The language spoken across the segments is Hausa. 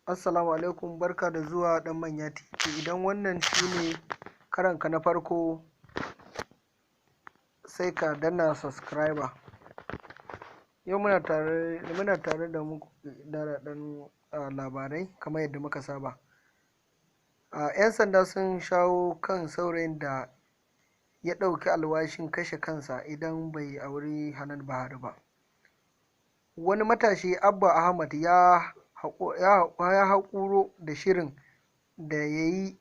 Assalamu alaikum, barka da zuwa ɗan manya TV. Idan wannan shine karanka na farko sai ka danna subscriber. Yau muna tare da muku da ɗan labarai kamar yadda muka saba. 'Yan sanda sun shawo kan saurayin da ya ɗauki alwashin kashe kansa idan bai auri Hanan Buhari ba. Wani matashi, Abba Ahmad, ya haƙuro da shirin da ya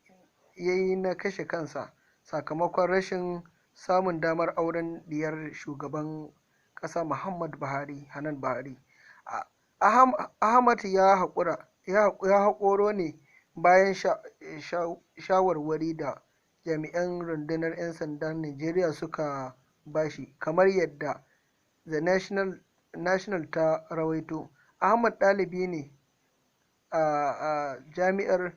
yi na kashe kansa sakamakon rashin samun damar auren diyar shugaban ƙasa Muhammadu Buhari, Hanan Buhari. Ahmad ya haƙuro ne bayan shawarwari da jami'an rundunar 'yan sandan Najeriya suka bashi, kamar yadda The National ta rawaito. Ahmad ɗalibi ne a jami'ar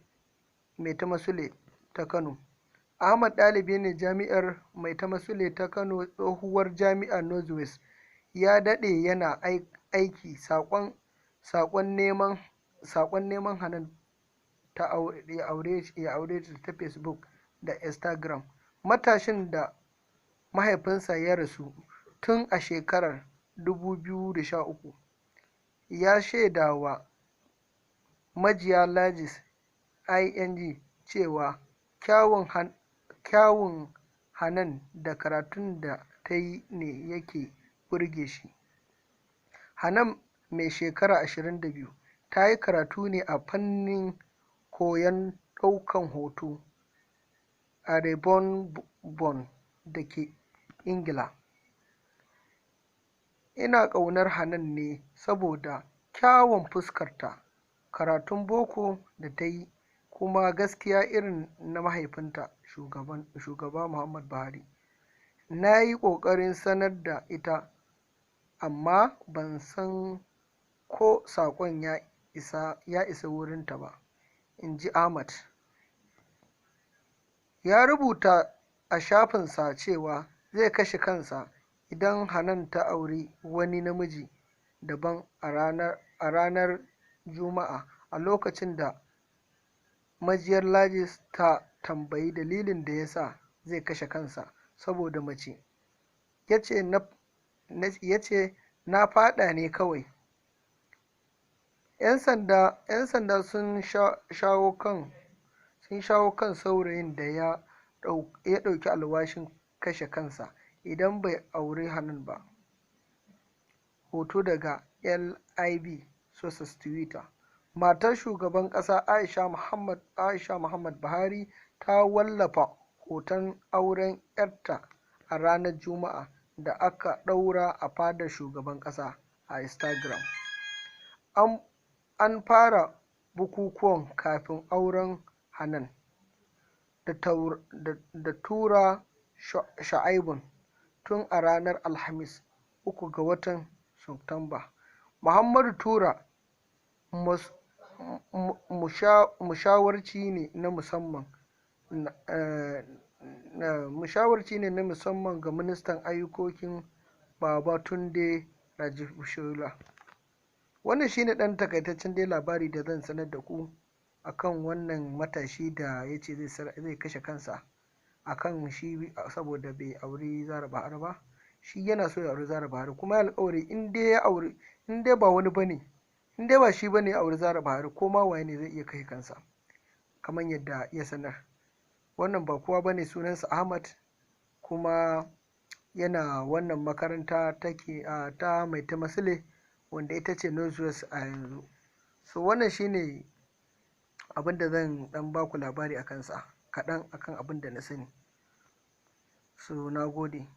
Maitama-Sule ta Kano. Ahmad ɗalibi ne jami'ar Maitama-Sule ta Kano, tsohuwar jami'ar Northwest. Ya daɗe yana aiki saƙon neman Hanan ya aure ta Facebook da Instagram. Matashin, da mahaifinsa ya rasu tun a shekarar 2013, ya shaidawa majiya Lagos ING cewa kyawun Hanan da karatun da ta yi ne yake burge shi. Hanan, mai shekara 22, ta yi karatu ne a fannin koyon ɗaukan hoto a Rathbone da ke Ingila. Ina ƙaunar Hanan ne saboda kyawun fuskarta, karatun boko da ta yi, kuma gaskiya irin na mahaifinta, Shugaba Muhammadu Buhari. Na yi ƙoƙarin sanar da ita, amma ban san ko saƙon ya isa wurinta ba, inji Ahmad. Ya rubuta a shafinsa cewa zai kashe kansa idan Hanan ta auri wani namiji daban a ranar Juma'a. A lokacin da majiyar Lagos ta tambayi dalilin da ya sa zai kashe kansa saboda mace, ya ce, "Na faɗa ne kawai." 'Yan sanda sun shawo kan saurayin da ya ɗauki alwashin kashe kansa idan bai auri Hanan ba. Hoto daga LIV Sources Twitter. Matar shugaban ƙasa Aisha Muhammad Buhari ta wallafa hoton auren 'yarta a ranar Juma'a da aka ɗaura a fadar shugaban ƙasa a Instagram. An fara bukukuwan kafin auren Hanan da tura sha'aibun tun a ranar Alhamis, 3 ga watan Satumba. Muhammadu Tura, mashawarci ne na musamman ga ministan ayyukokin Babatunde Raji-Shirola. Wannan shine ɗan takaitaccen labari da zan sanar da ku akan wannan matashi da ya ce zai kashe kansa akan shi saboda bai auri Zara Buhari ba. Shi yana so ya auri Zara Buhari, kuma ya alƙawari in dai ba wani bane, in dai ba shi bane ya auri Zara Buhari, ko ma waye ne zai iya kashe kansa, kamar yadda ya sanar. Wannan ba kowa bane, sunansa Ahmad, kuma yana wannan makaranta ta Maitama-Sule, wanda ita ce Northwest a yanzu. So wannan shine abin da zan ɗan baku labari a kansa, kaɗan akan abin da na sani. So na gode.